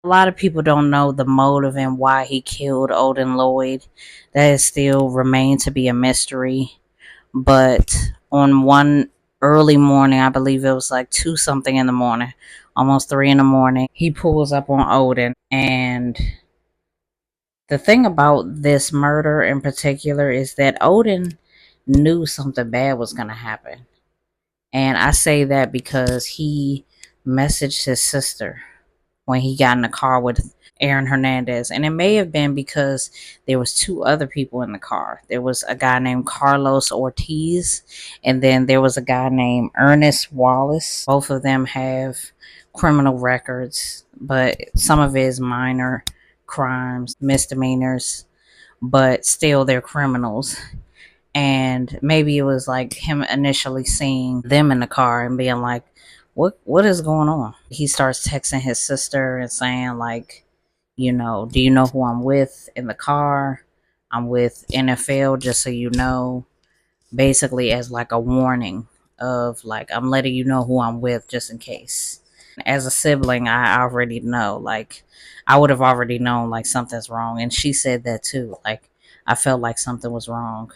A lot of people don't know the motive and why he killed Odin Lloyd. That is still remain to be a mystery. But on one early morning, I believe it was like 2 something in the morning, almost 3 in the morning, he pulls up on Odin. And the thing about this murder in particular is that Odin knew something bad was going to happen. And I say that because he messaged his sister when he got in the car with Aaron Hernandez. And it may have been because there was 2 other people in the car. There was a guy named Carlos Ortiz, and then there was a guy named Ernest Wallace. Both of them have criminal records, but some of it is minor crimes, misdemeanors, but still they're criminals. And maybe it was like him initially seeing them in the car and being like, what is going on? He starts texting his sister and saying like, do you know who I'm with in the car? I'm with NFL, just so you know. Basically as like a warning of like, I'm letting you know who I'm with just in case. As a sibling, I already know, like, I would have already known like something's wrong. And she said that too. Like, I felt like something was wrong.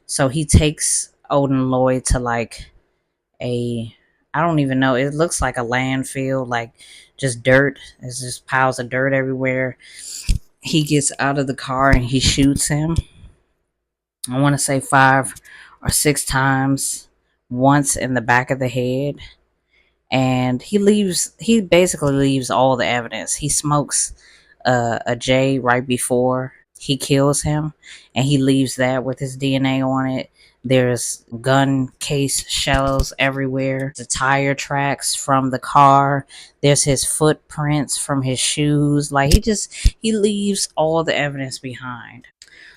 So he takes Odin Lloyd to like a, I don't even know, it looks like a landfill, like just dirt. There's just piles of dirt everywhere. He gets out of the car and he shoots him. I want to say 5 or 6 times, once in the back of the head. And he basically leaves all the evidence. He smokes a J right before he kills him, and he leaves that with his DNA on it. There's gun case shells everywhere, the tire tracks from the car, there's his footprints from his shoes. Like, he leaves all the evidence behind.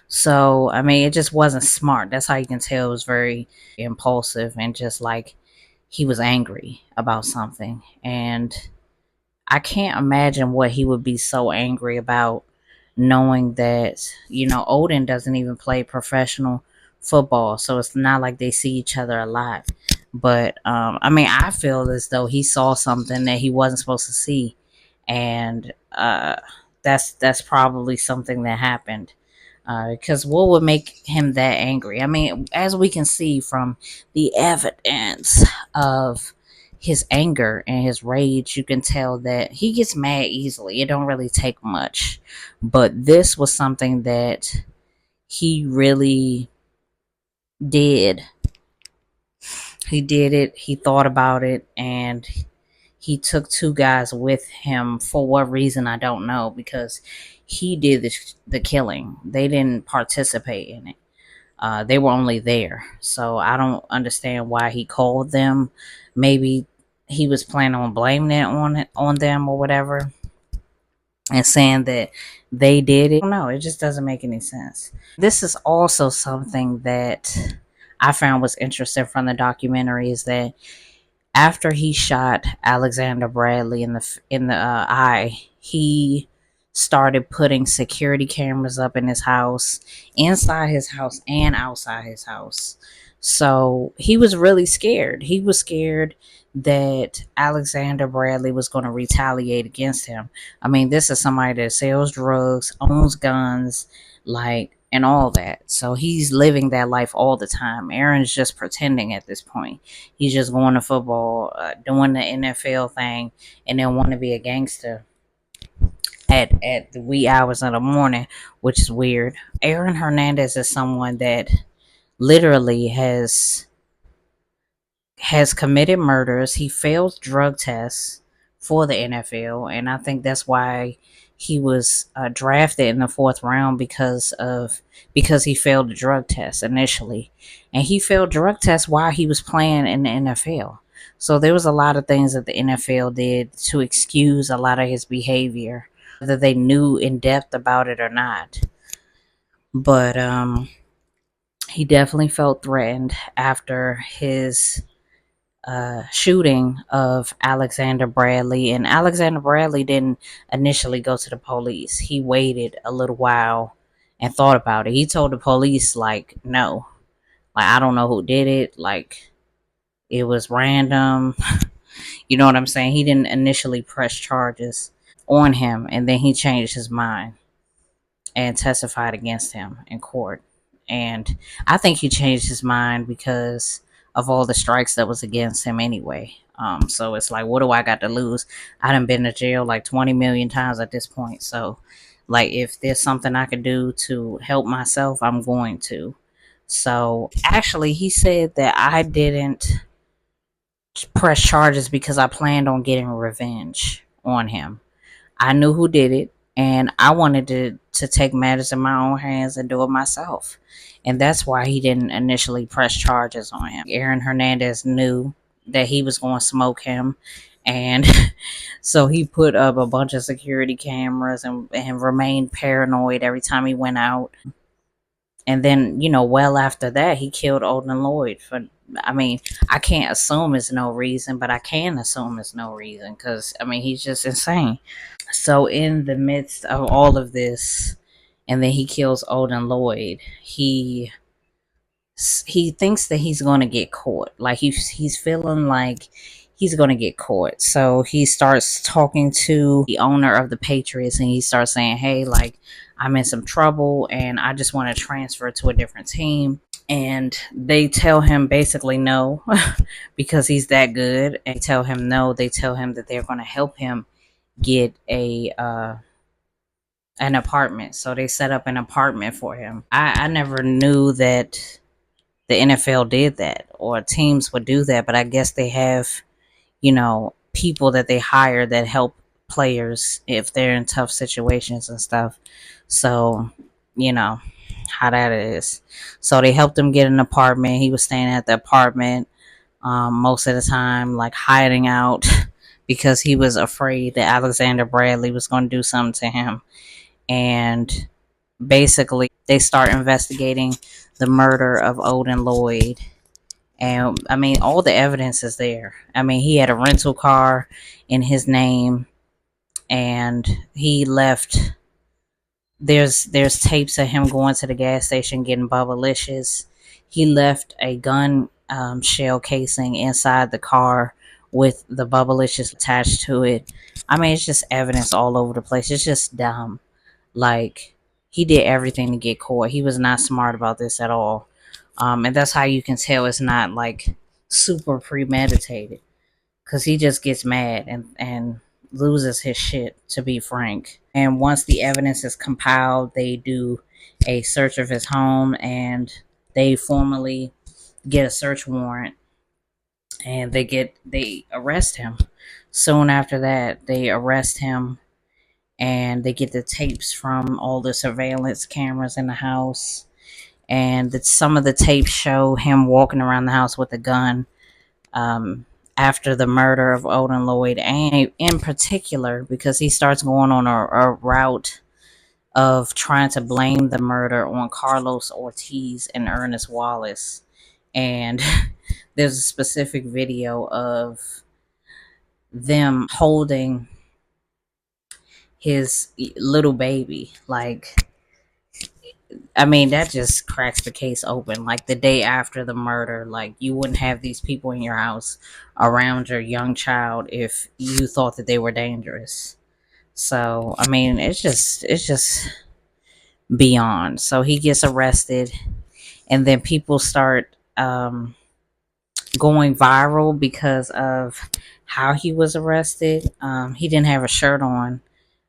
So I mean, it just wasn't smart. That's how you can tell it was very impulsive, and just like he was angry about something. And I can't imagine what he would be so angry about, knowing that, Odin doesn't even play professional football. So it's not like they see each other a lot. But I mean, I feel as though he saw something that he wasn't supposed to see. And that's probably something that happened. Because what would make him that angry? I mean, as we can see from the evidence of his anger and his rage, you can tell that he gets mad easily. It don't really take much. But this was something that he really did. He did it, he thought about it, and he took 2 guys with him. For what reason, I don't know, because he did the killing. They didn't participate in it. They were only there. So I don't understand why he called them. Maybe he was planning on blaming it on them or whatever, and saying that they did it. No, it just doesn't make any sense. This is also something that I found was interesting from the documentary, is that after he shot Alexander Bradley in the eye, he started putting security cameras up in his house, inside his house and outside his house. So he was really scared. He was scared that Alexander Bradley was going to retaliate against him. I mean, this is somebody that sells drugs, owns guns, like, and all that. So he's living that life all the time. Aaron's just pretending at this point. He's just going to football, doing the NFL thing, and then want to be a gangster at the wee hours of the morning, which is weird. Aaron Hernandez is someone that literally has committed murders. He failed drug tests for the NFL, and I think that's why he was drafted in the 4th round, because he failed the drug test initially, and he failed drug tests while he was playing in the NFL. So there was a lot of things that the NFL did to excuse a lot of his behavior, whether they knew in depth about it or not. But he definitely felt threatened after his shooting of Alexander Bradley. And Alexander Bradley didn't initially go to the police. He waited a little while and thought about it. He told the police, like, no, like, I don't know who did it. Like, it was random. You know what I'm saying? He didn't initially press charges. on him, and then he changed his mind and testified against him in court. And I think he changed his mind because of all the strikes that was against him anyway. So it's like, what do I got to lose? I done been to jail like 20 million times at this point. So, like, if there's something I could do to help myself, I'm going to. So, actually, he said that I didn't press charges because I planned on getting revenge on him. I knew who did it, and I wanted to take matters in my own hands and do it myself. And that's why he didn't initially press charges on him. Aaron Hernandez knew that he was going to smoke him, and so he put up a bunch of security cameras and remained paranoid every time he went out. And then, well after that, he killed Odin Lloyd for. I mean, I can't assume it's no reason, but I can assume it's no reason because I mean he's just insane. So in the midst of all of this, and then he kills Odin Lloyd. He thinks that he's going to get caught. Like he's feeling like he's going to get caught. So he starts talking to the owner of the Patriots, and he starts saying, "Hey, like I'm in some trouble, and I just want to transfer to a different team." And they tell him basically no because he's that good. And they tell him no. They tell him that they're going to help him get an apartment. So they set up an apartment for him. I never knew that the NFL did that or teams would do that, but I guess they have, people that they hire that help players if they're in tough situations and stuff. So, you know how that is. So they helped him get an apartment. He was staying at the apartment most of the time, like hiding out because he was afraid that Alexander Bradley was going to do something to him. And basically, they start investigating the murder of Odin Lloyd. And I mean, all the evidence is there. I mean, he had a rental car in his name, and he left. There's tapes of him going to the gas station getting Bubblicious. He left a gun shell casing inside the car with the Bubblicious attached to it. I mean, it's just evidence all over the place. It's just dumb. Like, he did everything to get caught. He was not smart about this at all. And that's how you can tell it's not like super premeditated. Because he just gets mad and loses his shit, to be frank. And once the evidence is compiled, they do a search of his home and they formally get a search warrant and they arrest him. Soon after that, they arrest him and they get the tapes from all the surveillance cameras in the house. And some of the tapes show him walking around the house with a gun after the murder of Odin Lloyd, and in particular because he starts going on a route of trying to blame the murder on Carlos Ortiz and Ernest Wallace. And there's a specific video of them holding his little baby. Like, I mean, that just cracks the case open. Like, the day after the murder, like, you wouldn't have these people in your house around your young child if you thought that they were dangerous. So, I mean, it's just beyond. So he gets arrested, and then people start going viral because of how he was arrested. He didn't have a shirt on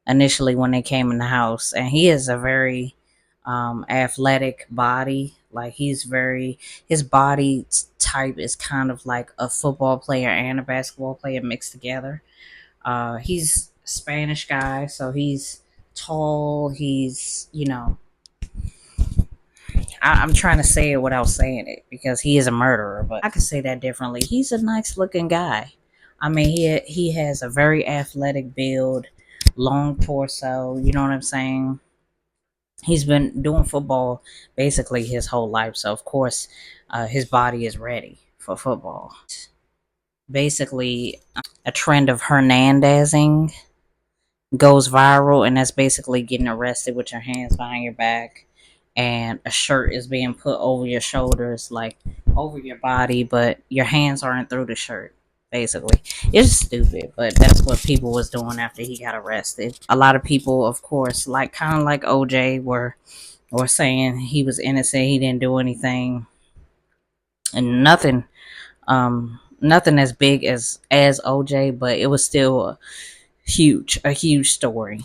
initially when they came in the house, and he is a very athletic body. Like, his body type is kind of like a football player and a basketball player mixed together. He's a Spanish guy, so he's tall. He's, I'm trying to say it without saying it because he is a murderer, but I could say that differently. He's a nice looking guy. I mean, he has a very athletic build, long torso. You know what I'm saying? He's been doing football basically his whole life, so of course, his body is ready for football. Basically, a trend of Hernandezing goes viral, and that's basically getting arrested with your hands behind your back and a shirt is being put over your shoulders, like over your body, but your hands aren't through the shirt, basically. It's stupid, but that's what people was doing after he got arrested. A lot of people, of course, like kind of like OJ, were saying he was innocent, he didn't do anything, and nothing as big as OJ, but it was still a huge story.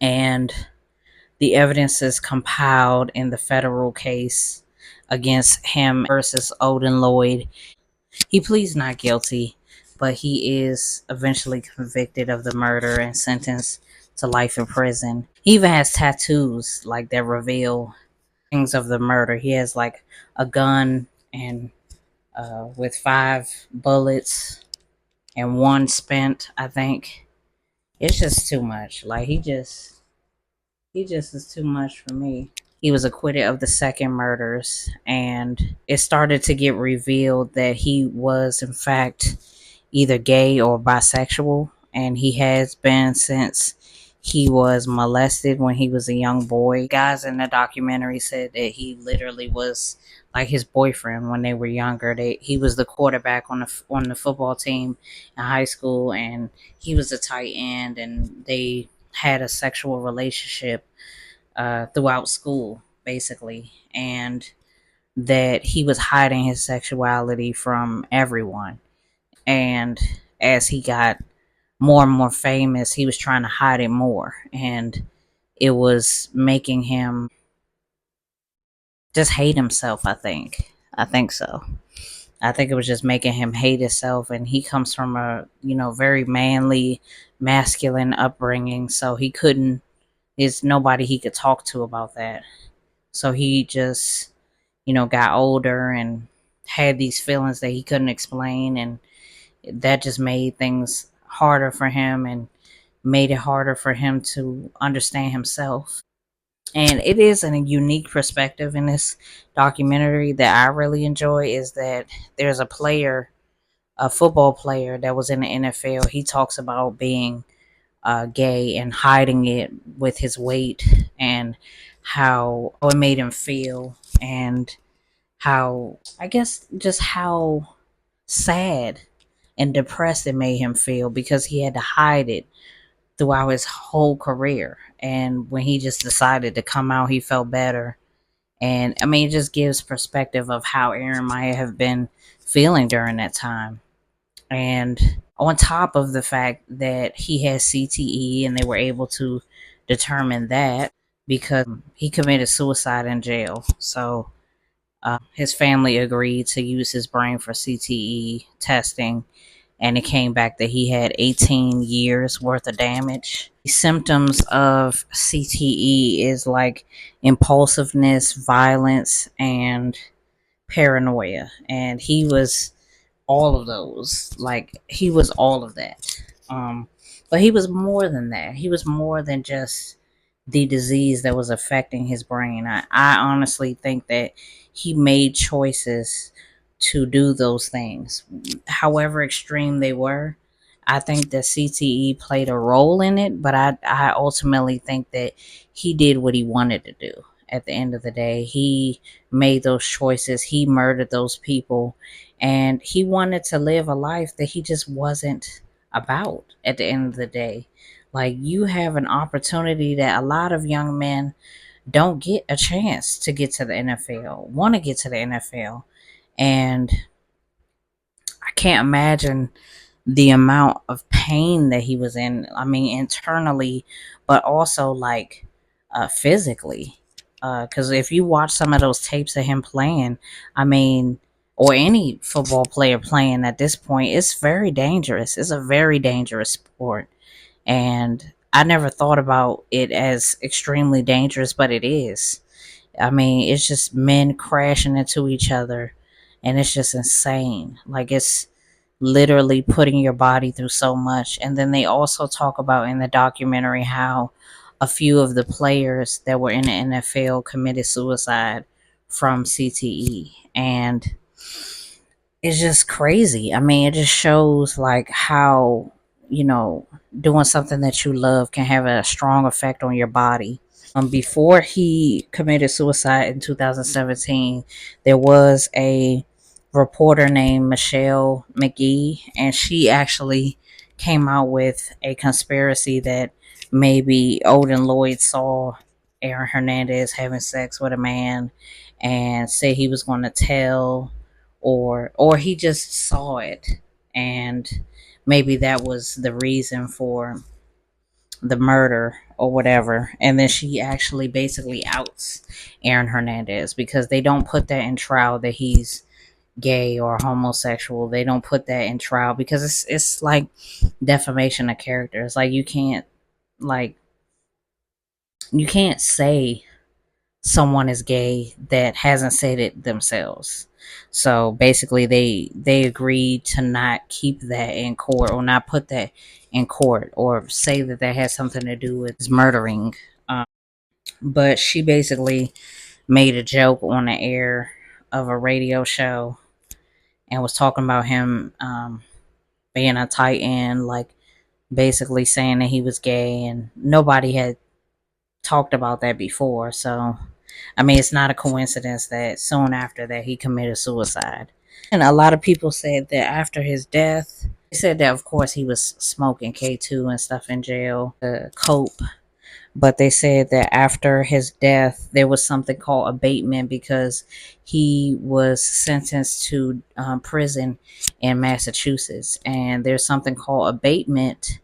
And the evidence is compiled in the federal case against him versus Odin Lloyd. He pleads not guilty, but he is eventually convicted of the murder and sentenced to life in prison. He even has tattoos like that reveal things of the murder. He has like a gun and with 5 bullets and one spent, I think. It's just too much. Like he just is too much for me. He was acquitted of the second murders, and it started to get revealed that he was in fact either gay or bisexual, and he has been since he was molested when he was a young boy. Guys in the documentary said that he literally was like his boyfriend when they were younger. He was the quarterback on the football team in high school, and he was a tight end, and they had a sexual relationship throughout school, basically, and that he was hiding his sexuality from everyone. And as he got more and more famous, he was trying to hide it more, and it was making him just hate himself. I think so. I think it was just making him hate himself, and he comes from a very manly, masculine upbringing, so he couldn't. There's nobody he could talk to about that. So he just got older and had these feelings that he couldn't explain, and that just made things harder for him and made it harder for him to understand himself. And it is a unique perspective in this documentary that I really enjoy is that there's a football player that was in the NFL. He talks about being gay and hiding it with his weight and how it made him feel, and how, I guess, just how sad and depressed it made him feel because he had to hide it throughout his whole career. And when he just decided to come out, he felt better. And I mean, it just gives perspective of how Aaron might have been feeling during that time. And on top of the fact that he has CTE and they were able to determine that because he committed suicide in jail. So his family agreed to use his brain for CTE testing, and it came back that he had 18 years worth of damage. The symptoms of CTE is like impulsiveness, violence, and paranoia. And he was all of those. Like he was all of that. But he was more than that. He was more than just the disease that was affecting his brain. I honestly think that he made choices to do those things, however extreme they were. I think that CTE played a role in it, but I ultimately think that he did what he wanted to do. At the end of the day, he made those choices. He murdered those people, and he wanted to live a life that he just wasn't about at the end of the day. Like, you have an opportunity that a lot of young men don't get a chance to get to the NFL, want to get to the NFL. And I can't imagine the amount of pain that he was in. I mean, internally, but also like physically. Because if you watch some of those tapes of him playing, I mean, or any football player playing at this point, it's very dangerous. It's a very dangerous sport. And I never thought about it as extremely dangerous, but it is. I mean, it's just men crashing into each other, and it's just insane. Like, it's literally putting your body through so much. And then they also talk about in the documentary how a few of the players that were in the NFL committed suicide from CTE. And it's just crazy. I mean, it just shows like how, doing something that you love can have a strong effect on your body. Before he committed suicide in 2017, there was a reporter named Michelle McGee, and she actually came out with a conspiracy that maybe Odin Lloyd saw Aaron Hernandez having sex with a man and said he was going to tell, or he just saw it, and maybe that was the reason for the murder or whatever. And then she actually basically outs Aaron Hernandez because they don't put that in trial that he's gay or homosexual. They don't put that in trial because it's like defamation of character. It's like like you can't say someone is gay that hasn't said it themselves. So basically they agreed to not keep that in court or not put that in court or say that that has something to do with his murdering. But she basically made a joke on the air of a radio show and was talking about him being a tight end, like basically saying that he was gay, and nobody had talked about that before. So, I mean, it's not a coincidence that soon after that he committed suicide. And a lot of people said that after his death, they said that of course he was smoking K2 and stuff in jail to cope. But they said that after his death, there was something called abatement because he was sentenced to prison in Massachusetts. And there's something called abatement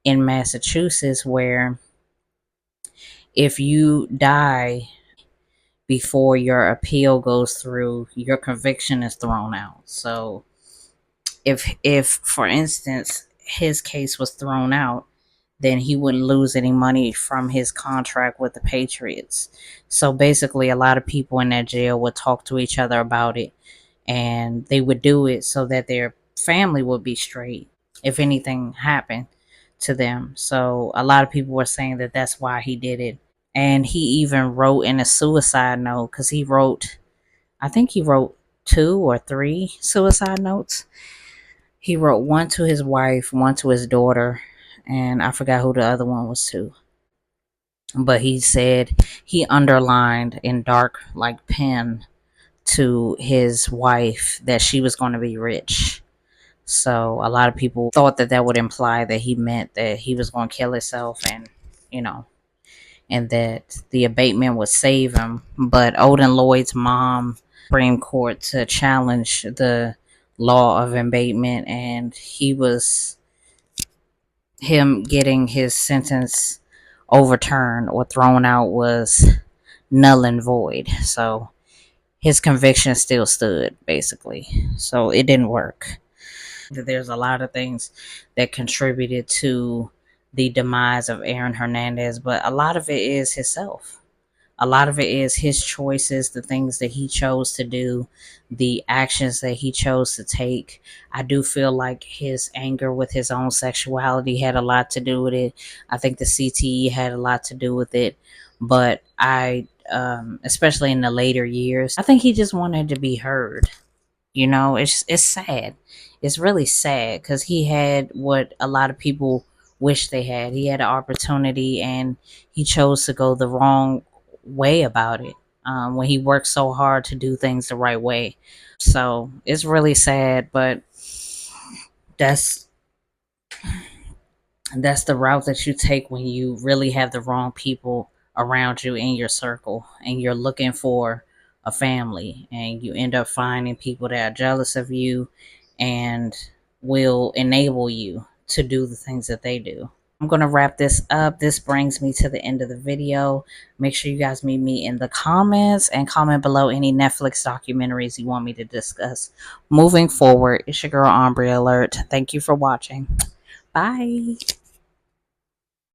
in Massachusetts where if you die before your appeal goes through, your conviction is thrown out. So if for instance his case was thrown out, then he wouldn't lose any money from his contract with the Patriots. So basically, a lot of people in that jail would talk to each other about it, and they would do it so that their family would be straight if anything happened to them. So a lot of people were saying that that's why he did it. And he even wrote in a suicide note because he wrote, I think he wrote 2 or 3 suicide notes. He wrote one to his wife, one to his daughter, and I forgot who the other one was to. But he said he underlined in dark like pen to his wife that she was going to be rich. So a lot of people thought that that would imply that he meant that he was going to kill himself, and you know, and that the abatement would save him. But Odin Lloyd's mom Supreme Court to challenge the law of abatement, and him getting his sentence overturned or thrown out was null and void. So his conviction still stood, basically. So it didn't work. There's a lot of things that contributed to the demise of Aaron Hernandez, but a lot of it is himself. A lot of it is his choices, the things that he chose to do, the actions that he chose to take. I do feel like his anger with his own sexuality had a lot to do with it. I think the CTE had a lot to do with it. But especially in the later years, I think he just wanted to be heard. You know, it's sad. It's really sad because he had what a lot of people wish they had. He had an opportunity and he chose to go the wrong way about it when he worked so hard to do things the right way. So it's really sad, but that's that's the route that you take when you really have the wrong people around you in your circle and you're looking for a family, and you end up finding people that are jealous of you and will enable you to do the things that they do. I'm going to wrap this up. This brings me to the end of the video. Make sure you guys meet me in the comments and comment below any Netflix documentaries you want me to discuss moving forward. It's your girl Ombre Alert. Thank you for watching. Bye.